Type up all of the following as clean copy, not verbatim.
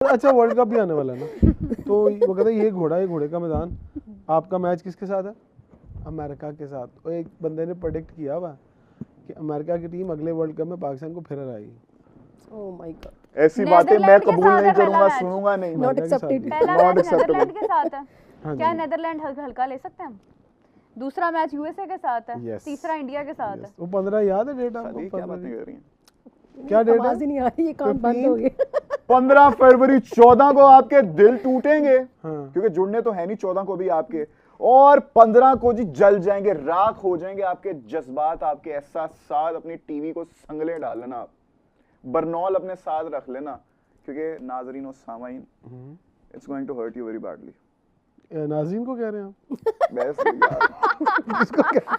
अच्छा world cup भी आने वाला है ना, तो वो कहता है ये घोड़े का मैदान, आपका मैच किसके साथ है? अमेरिका के साथ। और एक बंदे ने प्रेडिक्ट किया हुआ कि अमेरिका की टीम अगले वर्ल्ड कप में पाकिस्तान को फिर हराएगी। ओह माय गॉड, ऐसी बातें मैं कबूल नहीं करूंगा, सुनूंगा नहीं। Not accepted. पहला Not मैच acceptable. नेदरलैंड के साथ है, हाँ क्या जी। नेदरलैंड हल्का ले सकते हैं हम? दूसरा मैच यूएसए के साथ है, Yes. तीसरा इंडिया के साथ है। वो 15 याद है डेट शादी आपको? क्या 15 बातें कर रही हैं? क्या डेट आवाज ही है? नहीं आ रही, ये काम बंद हो गया। 15 फरवरी 14 को आपके दिल टूटेंगे, हाँ। क्योंकि जुड़ने तो है नहीं 14 को भी आपके, और 15 को जी जल जाएंगे, राख हो जाएंगे आपके जज्बात, आपके एहसास। अपनी टीवी को संगले डाल लेना, आप बर्नौल अपने साथ रख लेना, क्योंकि नाजरीन और सामाइन, it's going to hurt you very badly. नाज़रीन को कह रहे हैं आप? बस यार, किसको कह?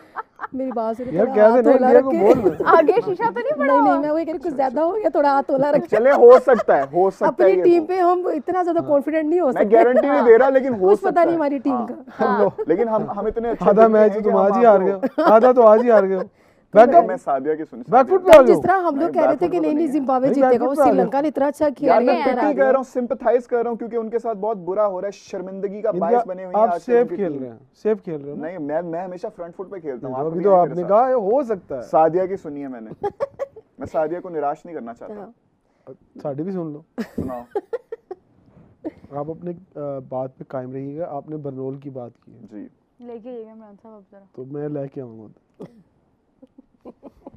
मेरी बात सुनो, यार थोड़ा कह हाथ देना होला इंडिया को रखे। बोल रहे आगे शीशा तो नहीं पड़ा नहीं हुआ? मैं वही कह रही, कुछ ज्यादा हो गया, थोड़ा हाथ होला रखे। चले हो सकता है अपनी ये टीम तो। पे हम इतना ज्यादा कॉन्फिडेंट नहीं हो मैं सकते। गारंटी नहीं दे रहा, लेकिन हो कुछ सकता पता है। नहीं हमारी टीम हाँ। का। लेकिन हम इतने अच्छे आधा दिल के मैच हैं तो कि तुम हम आज ही हार आपको- गए हो, आधा तो आज ही हार गए हो। बैकअप मैं सादिया की सुनी, बैकफुट पे सादिया आ जिस जाओ। तरह हम लोग नहीं, कह रहे थे बैकफुट कि तो नहीं नहीं नहीं है। जिम्बाब्वे नहीं, जीतेगा, वो बैकफुट पे आ श्रीलंका ने इतना अच्छा किया। यार मैं है पिटी यार। कर रहा हूँ, सिंपथाइज कर रहा हूँ, क्योंकि उनके साथ बहुत बुरा हो रहा है, शर्मिंदगी का बायस बने हुए हैं आप आजकल सेफ उनकी खेल टीम। रहे हैं, सेफ खेल रहे हो ना? नहीं, मैं हमेशा फ्रंट फुट पे खेलता हूँ। आप अभी कभी तो आए आपने मेरे कहा हो सकता है। साथ। सादिया की सुनी है मैंने, मैं सादिया को निराश नहीं करना चाहता। हाँ। साड़ी भी सुन लो। सुनाओ। आप अपने बात पे कायम रहिएगा। आपने बर्नौल की बात की है, जी, लेके आइएगा इमरान साहब अब जरा। तो मैं लेके आऊंगा।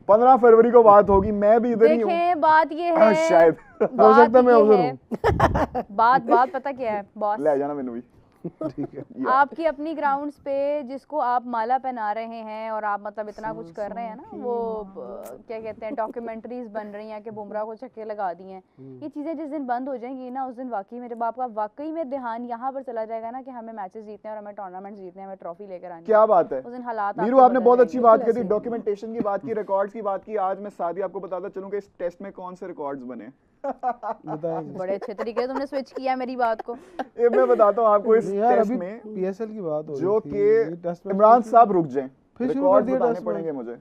15 फरवरी को बात होगी, मैं भी इधर ही हूँ। देखें बात ये है, शायद हो सकता है मैं ये उधर है, हूँ। बात पता क्या है बॉस? ले जाना मैंने भी। ठीक है। आपकी अपनी ग्राउंड्स पे जिसको आप माला पहना रहे हैं और आप मतलब इतना कुछ कर रहे हैं ना, वो क्या कहते हैं, डॉक्यूमेंट्रीज बन रही हैं कि बुमराह को छक्के लगा दिए हैं, ये चीज़ें जिस दिन बंद हो जाएंगी ना, उस दिन वाकई मेरे बाप का वाकई में ध्यान यहाँ पर चला जाएगा ना कि हमें मैचेस जीतने हैं और हमें टूर्नामेंट जीतने हैं, हमें ट्रॉफी लेकर आनी है। क्या बात है उस दिन हालात वीरू, आपके आपने बदल बहुत जाएंगे। अच्छी बात करी, डॉक्यूमेंटेशन की बात की, रिकॉर्ड्स की बात की। आज मैं सादी आपको बताता चलूं कि इस टेस्ट में कौन से रिकॉर्ड्स बने। बताएं। बड़े अच्छे तरीके से तुमने स्विच किया मेरी बात को। ये मैं बताता हूँ आपको इस यार टेस्ट अभी में, पीएसएल की बात हो जो रही थी, ये टेस्ट कि मैच इमरान फिर साहब रुक जाएं, फिर शुरू कर रिकॉर्ड्स दिया बताने टेस्ट पड़ेंगे मुझे।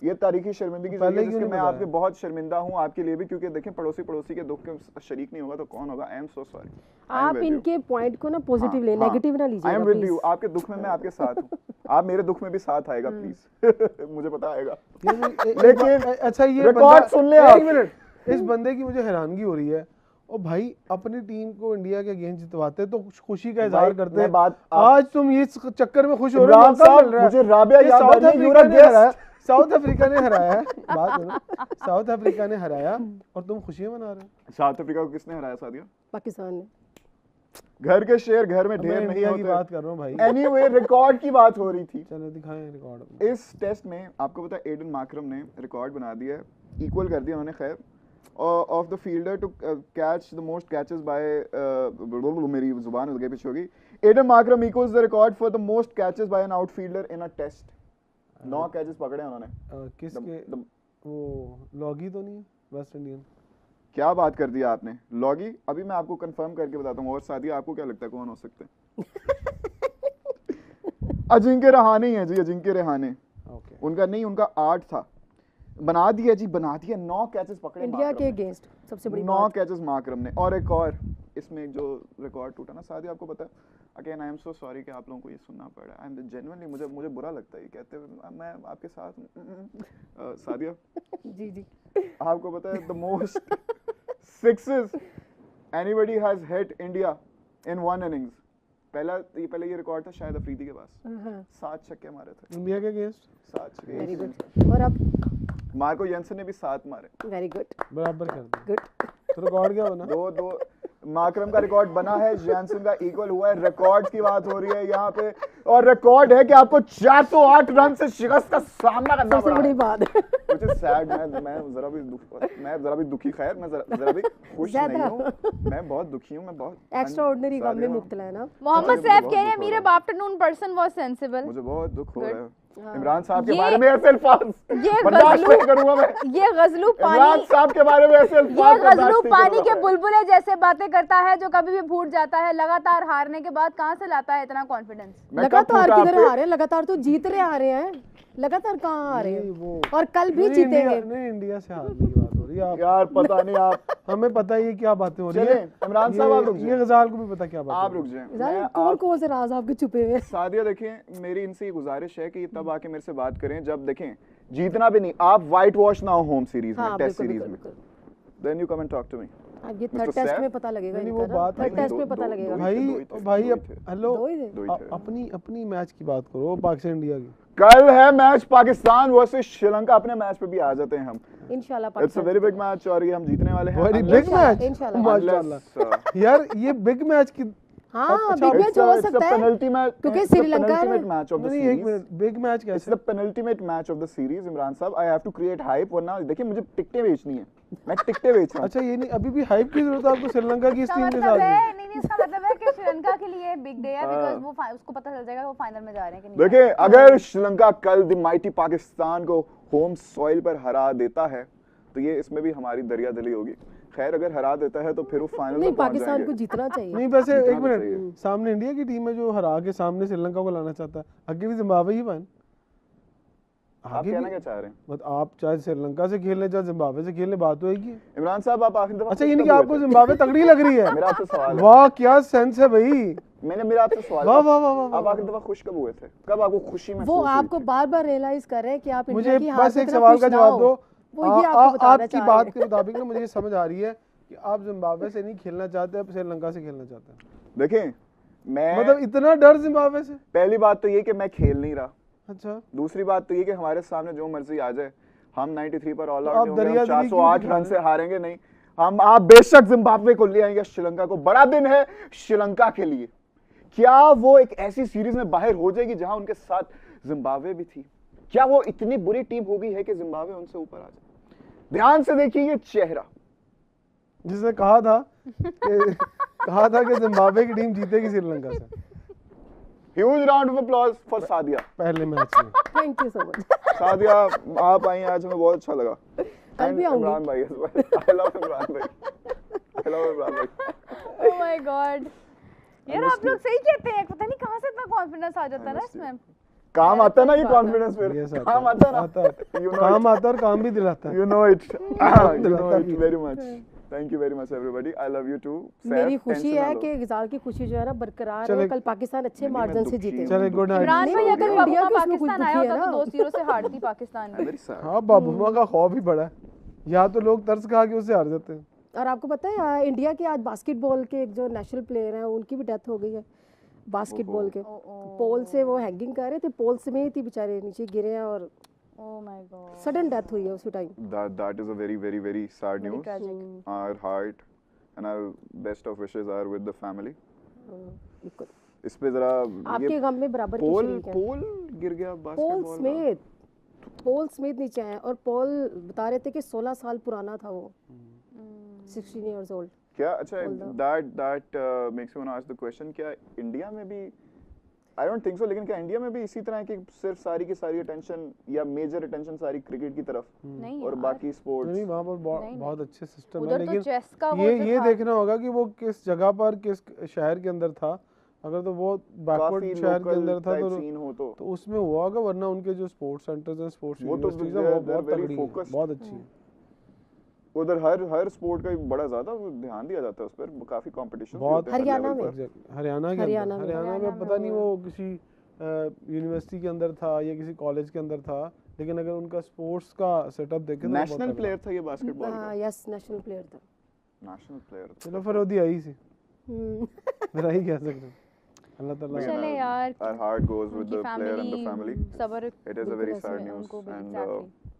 ये तारीखी शर्मिंदगी पहले है, क्यों जिसके नहीं मैं बताया? आपके बहुत शर्मिंदा हूँ आपके लिए भी, क्योंकि देखें पड़ोसी के दुख के शरीक नहीं होगा तो कौन होगा। I am so sorry. आप इनके पॉइंट को ना पॉजिटिव ले, नेगेटिव ना आई लीजिएगा एम विद प्लीज। यू, आपके दुख में मैं आपके साथ हूँ, आप मेरे दुख में भी साथ आएगा प्लीज। मुझे पता आएगा। लेकिन अच्छा ये रिकॉर्ड सुन ले आप। एक मिनट, इस बंदे की मुझे हैरानगी हो रही है। और भाई अपनी टीम को इंडिया के अगेंस्ट जितवाते तो खुशी का इजहार भाई, करते मैं हैं। बात आज तुम इस चक्कर में खुश हो रहे हो, इमरान मौका साहब, मिल रहा है। मुझे राबिया ये याद आ साउथ रही है, अफ्रीका यूरोप ने हराया, गेस्ट। साउथ अफ्रीका ने हराया है, बात सुनो, साउथ अफ्रीका ने हराया और तुम खुशियां मना रहे हो। साउथ अफ्रीका को किसने हराया सादिया? पाकिस्तान ने। घर के शेर घर में मैं ढेर नहीं इंडिया की होते। बात कर रहा हूँ भाई। एनीवे, रिकॉर्ड की बात हो रही थी। चलो दिखाएं रिकॉर्ड। इस टेस्ट में आपको पता है एडन मार्करम ने रिकॉर्ड बना दिया है, इक्वल कर दिया उन्होंने, खैर, off the fielder to catch the most catches by, मेरी जुबान उधर पीछे होगी। Aiden Markram equals the record for the most catches by an outfielder in a test. 9 catches पकड़े उन्होंने। किसके? वो लॉगी तो नहीं है वेस्ट इंडियन? क्या बात कर दिया आपने, लॉगी? अभी मैं आपको कंफर्म करके बताता हूँ। और सादिया आपको क्या लगता है कौन हो सकते हैं? अजिंक्य रहाणे हैं जी, अजिंक्य रहाणे। ओके, उनका नहीं, उनका 8 था। बना दिया जी, बना दिया। 9 कैचेस पकड़े इंडिया के मार्करम ने। अगेंस्ट सबसे बड़ी 9 बात। कैचेस मार्करम ने। और एक और इसमें जो रिकॉर्ड टूटा ना सादिया, आपको पता है, again I am so sorry कि आप लोगों को ये सुनना पड़ा। आई एम जेन्युइनली, मुझे बुरा लगता है ये कहते हुए, मैं आपके साथ हूं। सादिया जी जी। आपको पता है the most sixes anybody has hit India in one innings, पहले ये रिकॉर्ड था शायद अफरीदी के पास। 7 छक्के मारे थे इंडिया के अगेंस्ट 7 छक्के। Very good. और अब मार्को जेंसन ने भी 7 मारे। वेरी गुड बराबर कर दिया। गुड। तो रिकॉर्ड क्या बना? 2-2 मार्करम का रिकॉर्ड बना है, जेंसन का इक्वल हुआ है। रिकॉर्ड की बात हो रही है यहाँ पे, और रिकॉर्ड है कि आपको 408 रन से शिकस्त का सामना करना सबसे पड़ा बड़ी है। बात। Which is sad, मैं जरा भी दुखी, खैर मैं जरा भी खुश नहीं हूँ। मैं बहुत दुखी हूँ, मैं बहुत एक्स्ट्रा ऑर्डिनरी काम में मुब्तला है ना। मोहम्मद मुझे सैफ बहुत कह रहे हैं दुख हो मीर रहा आफ्टरनून पर्सन वाज सेंसिबल। मुझे बहुत दुख हो Good. रहा है इमरान साहब के ये- बारे में ऐसे अल्फाज ये बर्दाश्त नहीं करूंगा मैं। ये गजलू इमरान पानी, साहब के बारे में ऐसे ये अल्फाज गजलू बर्दाश्त नहीं पानी के करूंगा मैं। बुलबुले जैसे बातें करता है जो कभी भी फूट जाता है। लगातार हारने के बाद कहाँ से लाता है इतना कॉन्फिडेंस? मैं कब लगातार फूटा किधर आप पे? आ रहे हैं, लगातार तो जीत रहे आ रहे हैं, लगातार कहाँ आ रहे नहीं, हैं, वो और कल भी नहीं, जीतेंगे। नहीं इंडिया से हारने की बात हो रही रही है आप यार पता नहीं आप हमें पता है ये क्या बातें हो रही चले है इमरान साहब आप रुक ये जाएं गजाल को भी पता क्या बात आप रुक जाएं मैं कौन कौन से राज आपके छुपे हुए हैं? सादिया देखें मेरी इनसे ये गुजारिश है कि ये तब आके मेरे से बात करें जब देखें जीतना भी नहीं आप वाइट वॉश ना हो होम सीरीज में हाँ टेस्ट बिल्कुल सीरीज बिल्कुल में बिल्कुल। Then you come and talk to me अब ये Mr. Third test Saif? में पता लगेगा नहीं, इनका वो ना, बात थर्ड नहीं, टेस्ट दो- में पता दो- लगेगा। दो ही भाई थे, दो ही थे, भाई दो ही थे। हेलो दो ही थे। दो ही थे। अपनी मैच की बात करो पाकिस्तान इंडिया की कल है मैच पाकिस्तान वर्सेस श्रीलंका अपने मैच पे भी आ जाते हैं हम इंशाल्लाह it's a Pakistan very big match और ये हम जीतने वाले हैं वेरी unless- बिग मैच इंशाल्लाह। माशाल्लाह यार ये बिग मैच की हाँ अच्छा, बिग मैच हो सकता है पेनल्टी मैच क्योंकि श्रीलंका है पेनल्टीमेट मैच ऑफ द नहीं एक series minute big match it's कैसे the penultimate match of the series Imran sahab I have to create hype वरना देखिए मुझे टिकटें बेचनी है मैं टिकटें बेच रहा हूं अच्छा ये नहीं अभी भी हाइप की जरूरत है आपको श्रीलंका की इस इसका टीम के मतलब साथ है भी? नहीं इसका मतलब है कि श्रीलंका के लिए बिग डे है बिकॉज़ वो उसको पता चल जाएगा वो फाइनल में जा रहे हैं कि नहीं जा देखिए अगर श्रीलंका कल द माइटी पाकिस्तान को होम सॉइल पर हरा देता है तो ये इसमें भी हमारी दरिया दिली होगी खैर अगर हरा देता है तो फिर वो फाइनल नहीं में पहुंच पाकिस्तान को जाएंगे जीतना चाहिए। नहीं वैसे जीतना एक तो चाहिए। मिनट सामने इंडिया की टीम है जो हरा के सामने श्रीलंका को लाना चाहता है आगे भी जिम्बाब्वे ही बन आप आगे कहना भी क्या चाह रहे हैं बट आप चाहे श्रीलंका से खेलने चाहे जिम्बाब्वे से खेलने बात होएगी इमरान साहब आप आखिरी दफा अच्छा खुश ये नहीं कब कि हुए आपको थे? जिम्बाब्वे तगड़ी लग रही है मेरा आपसे सवाल है वाह क्या सेंस है भाई मैंने मेरा आपसे सवाल वाह है। वाह वाह वाह आप आखिरी दफा खुश कब हुए थे कब आपको खुशी में वो आपको बार बार रियलाइज कर रहे हैं कि आप मुझे इंडिया की हार बस से एक इतना सवाल खुश का ना जवाब हो। दो वो ये आपको बताना आपकी चाह बात रहे के मुताबिक ना मुझे ये समझ आ रही है कि आप जिम्बाब्वे से नहीं खेलना चाहते आप श्रीलंका से खेलना चाहते हैं देखें मैं मतलब इतना डर जिम्बाब्वे से पहली बात तो ये कि मैं खेल नहीं रहा अच्छा दूसरी बात तो ये कि हमारे सामने जो मर्जी आ जाए हम 93 पर ऑल तो आउट आप होंगे हम दरिया दिली क्यों 408 दिखा रन रहे से हारेंगे नहीं हम आप बेशक जिम्बाब्वे को ले आएंगे श्रीलंका को बड़ा दिन है श्रीलंका के लिए क्या वो एक ऐसी सीरीज में बाहर हो जाएगी जहां उनके साथ जिम्बाब्वे भी थी क्या वो इतनी बुरी टीम होगी है कि जिम्बाब्वे उनसे ऊपर आ जाए ध्यान से देखिए ये चेहरा जिसने कहा था कि जिम्बाब्वे की टीम जीतेगी श्रीलंका से huge round of applause for Sadia पहले मैच में thank you so much. Sadia आप आई आज हमें बहुत अच्छा लगा कल भी आऊंगी। इमरान भाई as well. I love Imran भाई I love इमरान भाई ओह माय गॉड यार आप लोग सही कहते हैं पता नहीं कहां से इतना कॉन्फिडेंस आ जाता है ना इसमें काम आता है ना ये कॉन्फिडेंस Yes, फिर आता काम है, आता है आता ना है। You know काम it. आता है और काम भी दिलाता है You know it. You know it भी। very much. Thank you very much everybody. I love you too. मेरी Saif, खुशी tension है ना लो. कि गिजाल की खुशी जो है ना बरकरार चले- है कल पाकिस्तान अच्छे नहीं, मार्जिन मैं से दुखी जीते। हूँ। चले गुड नाइट इमरान नहीं, भाई अगर अगर इंडिया बाबूमा की उसमें कुछ पाकिस्तान दुखी आया है होता ना। तो 2-0 से हारती पाकिस्तान I'm भी very sad. हाँ बाबूमा का खौफ भी बड़ा है या तो लोग तरस खा के उससे हार जाते हैं और आपको पता है इंडिया के आज बास्केटबॉल के एक जो नेशनल प्लेयर हैं उनकी भी डेथ हो गई है बास्केटबॉल के पोल से वो हैंगिंग कर रहे थे पोल समेत ही बेचारे नीचे गिरे हैं और oh my God sudden death हुई है उसी time. That is a very very very sad very news. Tragic Our heart and our best of wishes are with the family. बिल्कुल इस पे जरा आपके ये गम में बराबर के पोल शरीक हैं। पोल गिर गया पोल बास्केटबॉल स्मिथ पोल स्मिथ नीचे आए और पोल बता रहे थे कि 16 साल पुराना था वो 16 इयर्स ओल्ड। क्या अच्छा Hold on. that makes me want to ask the question क्या इंडिया में भी I don't think so लेकिन क्या इंडिया में भी इसी तरह की सिर्फ सारी की सारी अटेंशन या मेजर अटेंशन सारी क्रिकेट की तरफ नहीं और यार। बाकी नहीं स्पोर्ट्स वहाँ पर नहीं, बहुत अच्छे सिस्टम है उधर तो लेकिन चेस का वो ये जो ये था। देखना होगा कि वो किस जगह पर किस शहर के अंदर था अगर तो वो बैकवर्ड काफी शहर के लोकल अंदर था टाइप तो सीन हो तो उसमें हुआ होगा वरना उनके जो स्पोर्ट्स सेंटर्स हैं स्पोर्ट्स वो तो यूनिवर्सिटीज हैं they're- वो बहुत they're very तगड़ी हैं focused. बहुत अच्छी हैं उधर हर स्पोर्ट का बड़ा ज्यादा ध्यान दिया जाता है उस पर काफी कंपटीशन बहुत हरियाणा में। हरियाणा के हरियाणा अंदर में। हरियाणा में पता नहीं वो किसी यूनिवर्सिटी के अंदर था या किसी कॉलेज के अंदर था लेकिन अगर उनका स्पोर्ट्स का सेटअप देखें तो वो बहुत नेशनल तगड़ा प्लेयर था ये बास्केटबॉल का हाँ यस नेशनल प्लेयर था। नेशनल प्लेयर चलो फरोदी आई सी हम्म। मेरा ही कह सकते हैं अल्लाह ताला चले यार our heart goes with उनकी the player and the family सबर it is a very sad news उनको भी and exactly।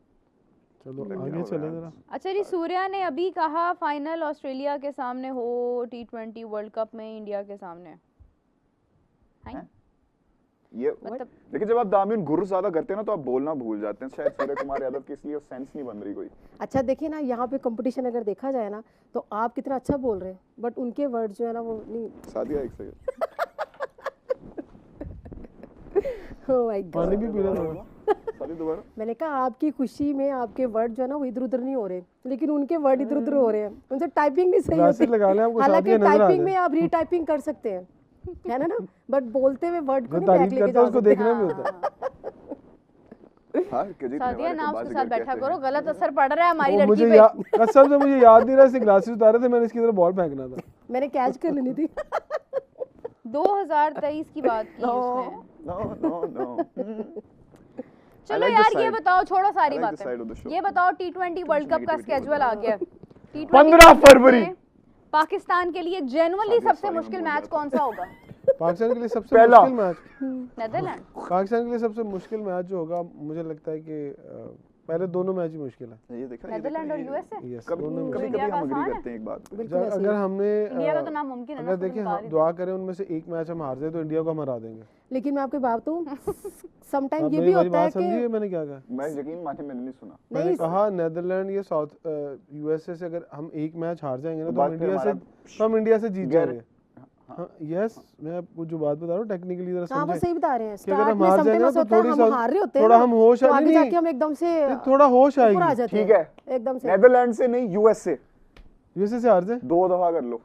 चलो Let me आगे know, चले man. जरा अच्छा जी सूर्या ने अभी कहा फाइनल ऑस्ट्रेलिया के सामने हो T20 वर्ल्ड कप में इंडिया के सामने हैं? ये मतलब देखिए जब आप दामिन गुरु ज्यादा करते हैं ना तो आप बोलना भूल जाते हैं शायद सूर्य कुमार यादव की इसलिए सेंस नहीं बन रही कोई अच्छा देखिए ना यहाँ पे कंपटीशन अगर देखा जाए ना तो आप कितना अच्छा बोल रहे हैं बट उनके वर्ड जो है ना वो नहीं। सादिया एक सेकंड Oh my God। पानी भी पीना थोड़ा सादिया दोबारा मैंने कहा आपकी खुशी में आपके वर्ड जो है ना वो इधर उधर नहीं हो रहे लेकिन उनके वर्ड इधर उधर हो रहे हैं उनसे टाइपिंग नहीं सही वैसे होती लगा लें आपको हालांकि सादिया नजर आ टाइपिंग में जाए आप रीटाइपिंग कर सकते हैं है ना बट बोलते हुए वर्ड को जो नहीं बैक तारीफ लेके करता है जा उसको सकते। देखना भी होता है हार के जीतने सादिया वाले को नाम के बाजीगर साथ बैठा कहते करो, हैं। गलत असर पड़ रहा है हमारी वो लड़की मुझे पे। कसम से मुझे याद नहीं रहा, इससे ग्लासेस उतारे थे मैंने, इसकी तरफ बॉल फेंकना था। मैंने कैच कर लेनी थी। 2023 की बात की उसने। No. चलो like यार this ये side. बताओ, छोड़ो सारी I like this side of the बातें, show. ये बताओ T20 वर्ल्ड कप का negativity स्केड्यूल आ गया। T20 15 वर्ल्ड कप फरवरी। में पाकिस्तान के लिए जेन्युइनली सादिया, सबसे sorry, मुश्किल मैं भूल मैच गया था। कौन सा होगा? पाकिस्तान के लिए सबसे पहला। मुश्किल मैच, नेदरलैंड। पाकिस्तान के लिए सबसे मुश्किल मैच जो होगा, मुझे लगता है कि पहले दोनों मैच ही मुश्किल है। ये देखा, नेदरलैंड और यूएसए। यस, कभी दोनों कभी इंडिया कभी का हम आसान एग्री है? करते हैं एक बात पे। बिल्कुल ऐसे ही अगर है। हमने इंडिया का तो नामुमकिन है ना, अगर उसको देखिए निकाल हम ही दुआ करें उनमें से एक मैच हम हार जाए तो इंडिया को हम हरा देंगे। लेकिन मैं आपकी बात हूँ, सम टाइम आप ये मेरी भी होता है बात समझिए कि मैंने क्या कहा? मैं यकीन माने मैंने नहीं सुना। मैंने नहीं, कहा नेदरलैंड या साउथ यूएसए से अगर हम एक मैच हार जाएंगे ना तो बात हम फिर इंडिया से हमारा हम इंडिया से जीत गैर- जाएंगे। हाँ, यस, मैं आपको जो बात बता रहा हूँ टेक्निकली जरा हाँ वो समझे सही बता रहे हैं। कि अगर स्टार्ट हम में हार सम जाएंगे टाइम ना ऐसा तो होता है, थोड़ी हम सा हार रहे होते हैं थोड़ा ना, हम होश तो आगे नहीं, जाके हम एकदम से थोड़ा होश ऊपर आ आएगी। जाते हैं ठीक है, एकदम से। नेदरलैंड से नहीं, यूएस से यूएसए से हार जाए 2 दफा कर लो।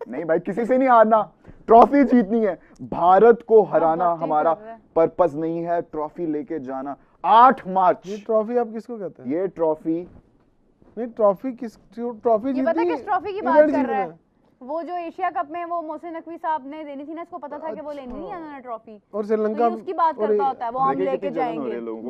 नहीं भाई, किसी से नहीं हारना, ट्रॉफी जीतनी है। भारत को हराना बातें हमारा कर रहे हैं। पर्पस नहीं है, ट्रॉफी लेके जाना। 8 मार्च ये ट्रॉफी आप किसको कहते हैं? ये ट्रॉफी नहीं, ट्रॉफी किस ट्रॉफी ये जीतनी पता है, किस ट्रॉफी की इवेंट बात कर जीतना रहा है। है? वो जो एशिया कप में वो मोहसिन नकवी साहब ने देनी थी ना, इसको पता था कि वो लेनी नहीं है उन्होंने ट्रॉफी, और तो श्रीलंका ये उसकी बात और करता होता है, वो हम देखिए लेके कितनी जलन हो रही जाएंगे। है लोगों को।